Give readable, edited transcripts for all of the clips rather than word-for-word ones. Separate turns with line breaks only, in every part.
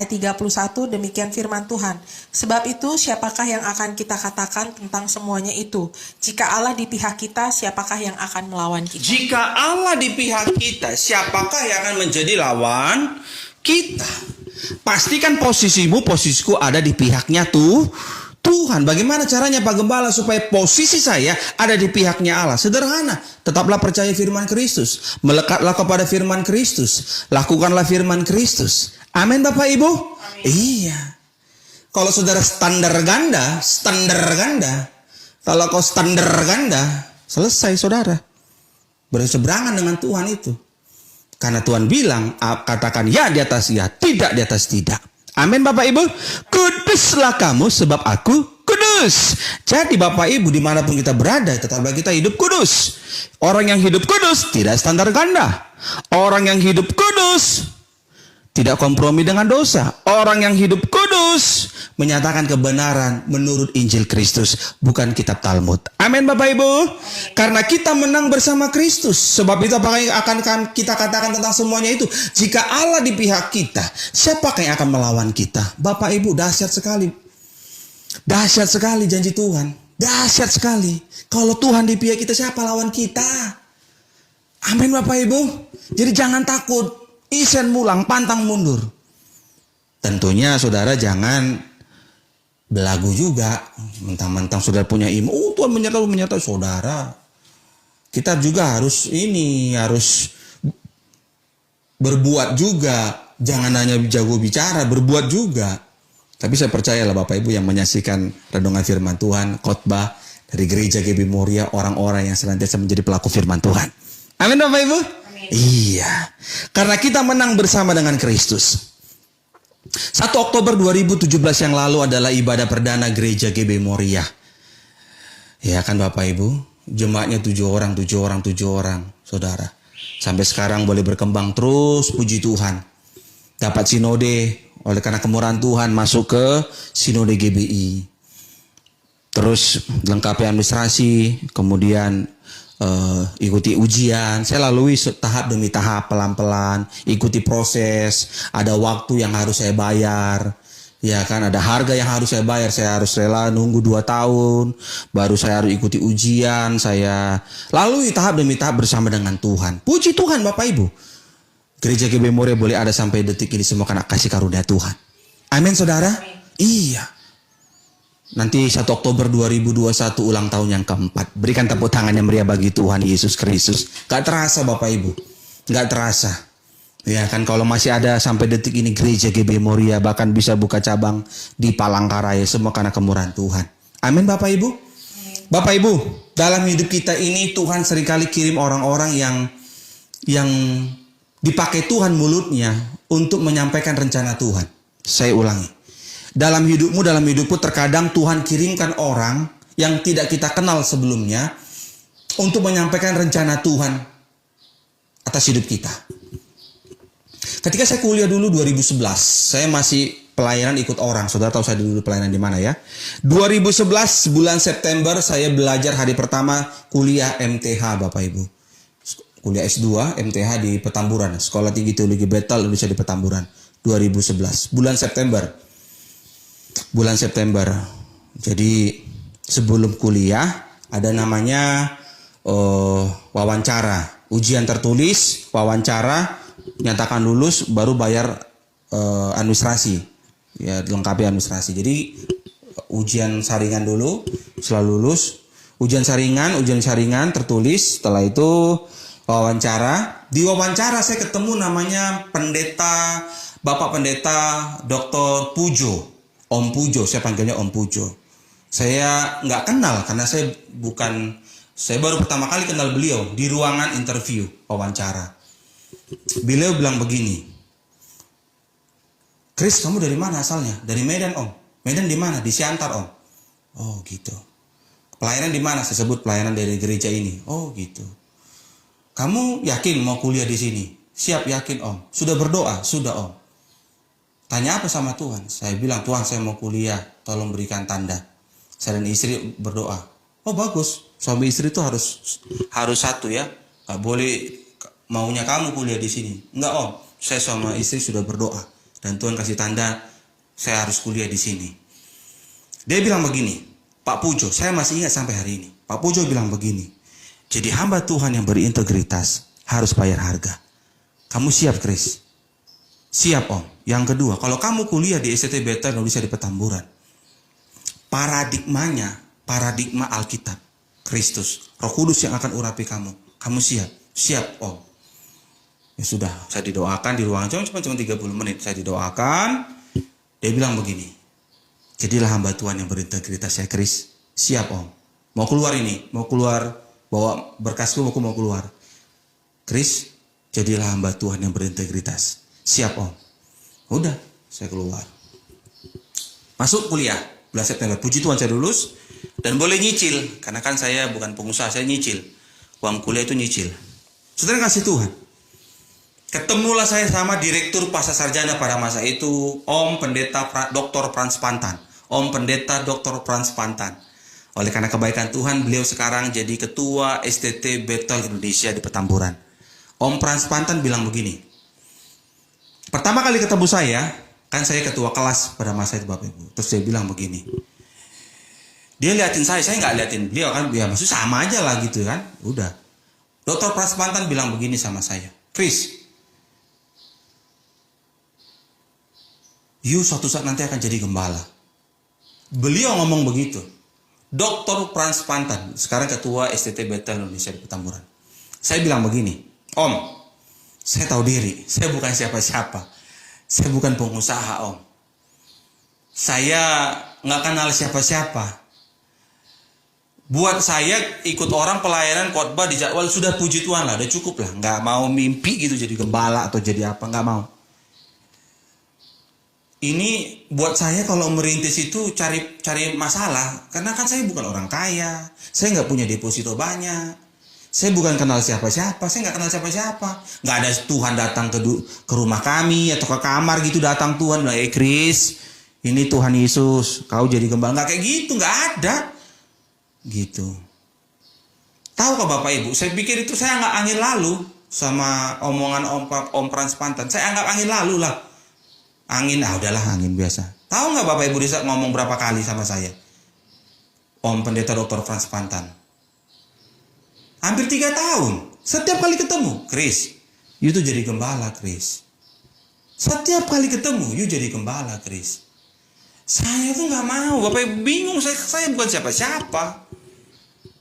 31, demikian firman Tuhan. Sebab itu siapakah yang akan kita katakan tentang semuanya itu? Jika Allah di pihak kita, siapakah yang akan melawan kita?
Jika Allah di pihak kita, siapakah yang akan menjadi lawan kita? Pastikan posisiku ada di pihaknya Tuhan. Bagaimana caranya Pak Gembala supaya posisi saya ada di pihaknya Allah? Sederhana, tetaplah percaya firman Kristus, melekatlah kepada firman Kristus, lakukanlah firman Kristus. Amin Bapak Ibu. Amin. Iya. Kalau saudara standar ganda. Kalau kau standar ganda, selesai saudara. Berseberangan dengan Tuhan itu. Karena Tuhan bilang, katakan ya di atas ya, tidak di atas tidak. Amin Bapak Ibu. Kuduslah kamu sebab aku kudus. Jadi Bapak Ibu dimanapun kita berada, tetaplah kita hidup kudus. Orang yang hidup kudus tidak standar ganda. Orang yang hidup kudus tidak kompromi dengan dosa. Orang yang hidup kudus menyatakan kebenaran menurut Injil Kristus, bukan kitab Talmud. Amin Bapak Ibu. Karena kita menang bersama Kristus. Sebab itu apa yang akan kita katakan tentang semuanya itu? Jika Allah di pihak kita, siapakah yang akan melawan kita? Bapak Ibu, dahsyat sekali. Dahsyat sekali janji Tuhan. Dahsyat sekali. Kalau Tuhan di pihak kita, siapa lawan kita? Amin Bapak Ibu. Jadi jangan takut. Isen mulang, pantang mundur. Tentunya saudara jangan belagu juga. Mentang-mentang saudara punya iman. Oh Tuhan menyertai saudara. Kita juga harus berbuat juga. Jangan hanya jago bicara, berbuat juga. Tapi saya percayalah Bapak Ibu yang menyaksikan renungan firman Tuhan, khotbah dari Gereja GB Moria, orang-orang yang senantiasa menjadi pelaku firman Tuhan. Amin Bapak Ibu. Iya, karena kita menang bersama dengan Kristus. 1 Oktober 2017 yang lalu adalah ibadah perdana Gereja GB Moria. Ya kan Bapak Ibu, jemaatnya 7 orang, saudara. Sampai sekarang boleh berkembang terus, puji Tuhan. Dapat sinode, oleh karena kemurahan Tuhan masuk ke sinode GBI. Terus lengkapi administrasi, kemudian ikuti ujian. Saya lalui tahap demi tahap, pelan-pelan, ikuti proses. Ada waktu yang harus saya bayar, ya kan, ada harga yang harus saya bayar. Saya harus rela nunggu 2 tahun, baru saya harus ikuti ujian. Saya lalui tahap demi tahap bersama dengan Tuhan. Puji Tuhan Bapak Ibu, Gereja GB Moria boleh ada sampai detik ini semua karena kasih karunia Tuhan. Amin saudara. Amin. Iya. Nanti 1 Oktober 2021 ulang tahun yang keempat. Berikan tepuk tangan yang meriah bagi Tuhan Yesus Kristus. Gak terasa Bapak Ibu. Gak terasa. Ya kan, kalau masih ada sampai detik ini Gereja GB Moria, bahkan bisa buka cabang di Palangkaraya, semua karena kemurahan Tuhan. Amin Bapak Ibu. Bapak Ibu, dalam hidup kita ini Tuhan seringkali kirim orang-orang yang dipakai Tuhan mulutnya untuk menyampaikan rencana Tuhan. Saya ulangi. Dalam hidupku terkadang Tuhan kirimkan orang yang tidak kita kenal sebelumnya untuk menyampaikan rencana Tuhan atas hidup kita. Ketika saya kuliah dulu 2011, saya masih pelayanan ikut orang. Saudara tahu saya dulu pelayanan di mana ya? 2011 bulan September saya belajar hari pertama kuliah MTH Bapak Ibu. Kuliah S2 MTH di Petamburan, Sekolah Tinggi Teologi Bethel Indonesia di Petamburan. 2011 bulan September. Jadi sebelum kuliah ada namanya wawancara, ujian tertulis, wawancara, nyatakan lulus, baru bayar administrasi, ya lengkapi administrasi. Jadi ujian saringan dulu, setelah lulus ujian saringan tertulis, setelah itu wawancara. Di wawancara saya ketemu namanya Bapak Pendeta Dr. Pujo, Om Pujo, saya panggilnya Om Pujo. Saya nggak kenal karena saya baru pertama kali kenal beliau di ruangan interview wawancara. Beliau bilang begini, "Chris, kamu dari mana asalnya?" "Dari Medan Om." "Medan di mana?" "Di Siantar Om." "Oh gitu." "Pelayanan di mana?" Saya sebut pelayanan dari gereja ini. "Oh gitu." "Kamu yakin mau kuliah di sini?" "Siap, yakin Om." "Sudah berdoa?" "Sudah Om." "Tanya apa sama Tuhan?" Saya bilang, "Tuhan, saya mau kuliah, tolong berikan tanda." Saya dan istri berdoa. "Oh bagus, suami istri itu harus satu ya, gak boleh maunya kamu kuliah di sini." "Enggak Om, saya sama istri sudah berdoa, Dan Tuhan kasih tanda, saya harus kuliah di sini. Dia bilang begini, Pak Pujo, saya masih ingat sampai hari ini. Pak Pujo bilang begini, jadi hamba Tuhan yang berintegritas harus bayar harga. Kamu siap, Chris? Siap, Om. Yang kedua, kalau kamu kuliah di STT Bethel Indonesia di Petamburan, paradigma Alkitab, Kristus, Roh Kudus yang akan urapi kamu. Kamu siap? Siap, Om. Ya sudah, saya didoakan di ruangan cuma 30 menit. Saya didoakan. Dia bilang begini, jadilah hamba Tuhan yang berintegritas ya, Chris. Siap, Om. Mau keluar ini, mau keluar, bawa berkasku, aku mau keluar. Chris, jadilah hamba Tuhan yang berintegritas. Siap, Om. Udah, saya keluar. Masuk kuliah, bulan September. Puji Tuhan saya lulus. Dan boleh nyicil. Karena kan saya bukan pengusaha, saya nyicil. Uang kuliah itu nyicil. Saudara kasih Tuhan. Ketemulah saya sama Direktur Pasca Sarjana pada masa itu, Om Pendeta Dr. Frans Pantan. Om Pendeta Dr. Frans Pantan. Oleh karena kebaikan Tuhan, beliau sekarang jadi Ketua STT Bethel Indonesia di Petamburan. Om Frans Pantan bilang begini. Pertama kali ketemu saya, kan saya ketua kelas pada masa itu Bapak Ibu. Terus dia bilang begini. Dia liatin saya nggak liatin beliau kan. Ya maksud sama aja lah gitu kan. Udah. Dr. Frans Pantan bilang begini sama saya. Chris, you suatu saat nanti akan jadi gembala. Beliau ngomong begitu. Dr. Frans Pantan, sekarang ketua STT Bethel Indonesia di Petamburan. Saya bilang begini, Om, saya tahu diri, saya bukan siapa-siapa. Saya bukan pengusaha, Om. Saya nggak kenal siapa-siapa. Buat saya ikut orang pelayanan khotbah di jadwal sudah puji Tuhan lah, udah cukup lah. Nggak mau mimpi gitu jadi gembala atau jadi apa, nggak mau. Ini buat saya kalau merintis itu cari masalah. Karena kan saya bukan orang kaya. Saya nggak punya deposito banyak. Saya bukan kenal siapa-siapa. Saya nggak kenal siapa-siapa. Nggak ada Tuhan datang ke rumah kami atau ke kamar gitu datang Tuhan bilang, Chris, ini Tuhan Yesus, kau jadi gembala. Nggak kayak gitu, nggak ada. Gitu. Tahu kok Bapak Ibu, saya pikir itu saya nggak angin lalu sama omongan Om Frans Pantan. Saya anggap angin lalu lah. Angin, udahlah angin biasa. Tahu nggak Bapak Ibu Risa ngomong berapa kali sama saya? Om Pendeta Dr. Frans Pantan. Hampir 3 tahun. Setiap kali ketemu, Chris, you tuh jadi gembala, Chris. Setiap kali ketemu, you jadi gembala, Chris. Saya tuh nggak mau. Bapak Ibu bingung, saya bukan siapa-siapa.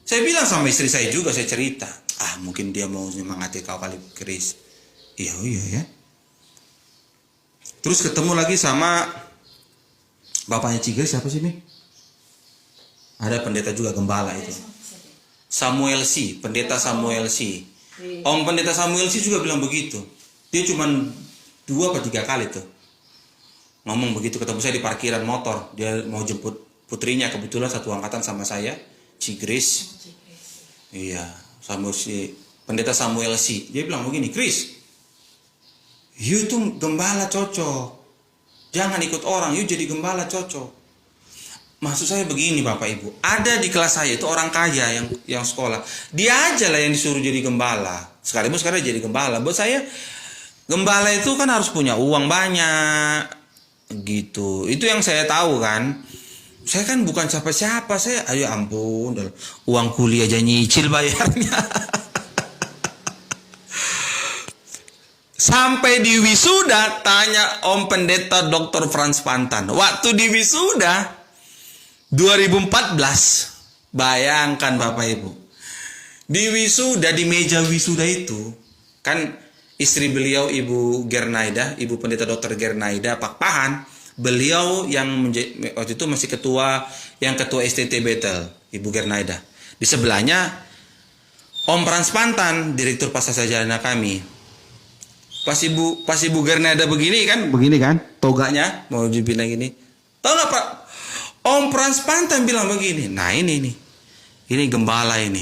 Saya bilang sama istri saya juga, saya cerita. Mungkin dia mau nyemangati kau kali, Chris. Iya ya. Terus ketemu lagi sama bapaknya Cigres, siapa sih, Mi? Ada pendeta juga gembala itu. Samuel C, pendeta Samuel C. Om pendeta Samuel C juga bilang begitu. Dia cuma 2 atau 3 kali tuh ngomong begitu, ketemu saya di parkiran motor. Dia mau jemput putrinya, kebetulan satu angkatan sama saya, Cigres. Iya, Samuel C, pendeta Samuel C. Dia bilang begini, Chris, you tuh gembala cocok. Jangan ikut orang, you jadi gembala cocok. Maksud saya begini Bapak Ibu, ada di kelas saya itu orang kaya yang sekolah. Dia aja lah yang disuruh jadi gembala. Sekarang jadi gembala. Buat saya, gembala itu kan harus punya uang banyak. Gitu. Itu yang saya tahu kan. Saya kan bukan siapa-siapa. Saya, ayo ampun, uang kuliah aja nyicil bayarnya. Sampai di wisuda, tanya Om Pendeta Dr. Frans Pantan. Waktu di wisuda 2014, bayangkan Bapak Ibu. Di wisuda, di meja wisuda itu, kan istri beliau Ibu Gernaida, Ibu Pendeta Dr. Gernaida Pakpahan, beliau yang waktu itu masih ketua STT Bethel, Ibu Gernaida. Di sebelahnya Om Frans Pantan, Direktur Pasca Sarjana kami. Pas Ibu Gernaida begini kan, toganya mau dipindah gini. Tahu nggak Pak? Om Frans Pantan bilang begini, nah ini gembala ini.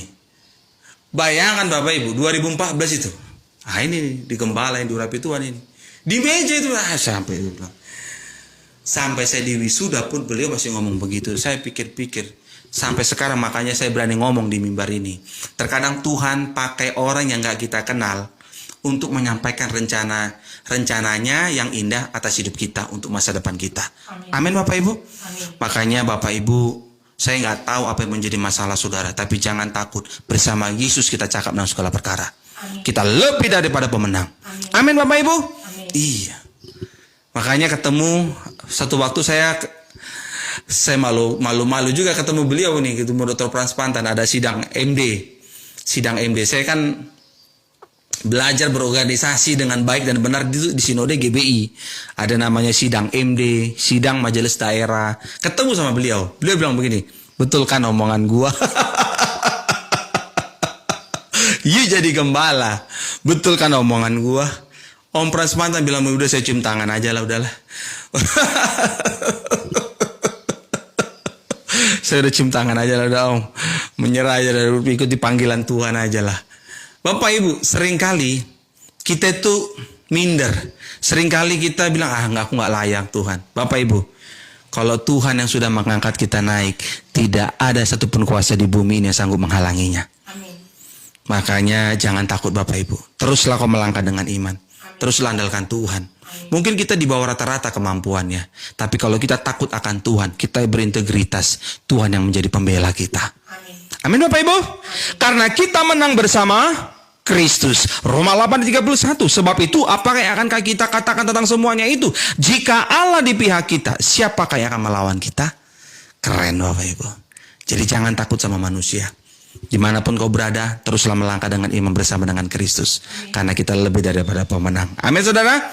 Bayangkan Bapak Ibu, 2014 itu. Ini di gembala yang diurapi Tuhan ini. Di meja itu, sampai saya di wisuda pun beliau masih ngomong begitu. Saya pikir-pikir, sampai sekarang makanya saya berani ngomong di mimbar ini. Terkadang Tuhan pakai orang yang gak kita kenal untuk menyampaikan rencananya yang indah atas hidup kita untuk masa depan kita. Amin Bapak Ibu. Makanya Bapak Ibu, saya nggak tahu apa yang menjadi masalah saudara, tapi jangan takut. Bersama Yesus kita cakap dalam segala perkara. Kita lebih daripada pemenang. Amin Bapak Ibu. Iya. Makanya ketemu satu waktu saya malu juga ketemu beliau nih, ketemu Dr. Frans Pantan, ada sidang MD. Saya kan belajar berorganisasi dengan baik dan benar di Sinode GBI. Ada namanya sidang MD, sidang majelis daerah. Ketemu sama beliau. Beliau bilang begini, betul kan omongan gua? You jadi gembala. Betul kan omongan gua? Om Frans Pantan bilang, udah saya cium tangan aja lah, udahlah. Saya udah cium tangan aja lah, udah Om. Menyerah aja, udah ikuti panggilan Tuhan aja lah. Bapak Ibu, seringkali kita itu minder. Seringkali kita bilang, aku nggak layak Tuhan. Bapak Ibu, kalau Tuhan yang sudah mengangkat kita naik, tidak ada satupun kuasa di bumi ini yang sanggup menghalanginya.
Amin.
Makanya jangan takut Bapak Ibu. Teruslah kau melangkah dengan iman. Teruslah andalkan Tuhan. Mungkin kita di bawah rata-rata kemampuannya. Tapi kalau kita takut akan Tuhan, kita berintegritas, Tuhan yang menjadi pembela kita. Amin Bapak Ibu. Karena kita menang bersama Kristus. Roma 8:31. Sebab itu apakah yang akan kita katakan tentang semuanya itu? Jika Allah di pihak kita, siapakah yang akan melawan kita? Keren Bapak Ibu. Jadi jangan takut sama manusia. Dimanapun kau berada, teruslah melangkah dengan iman bersama dengan Kristus. Karena kita lebih daripada pemenang. Amin saudara.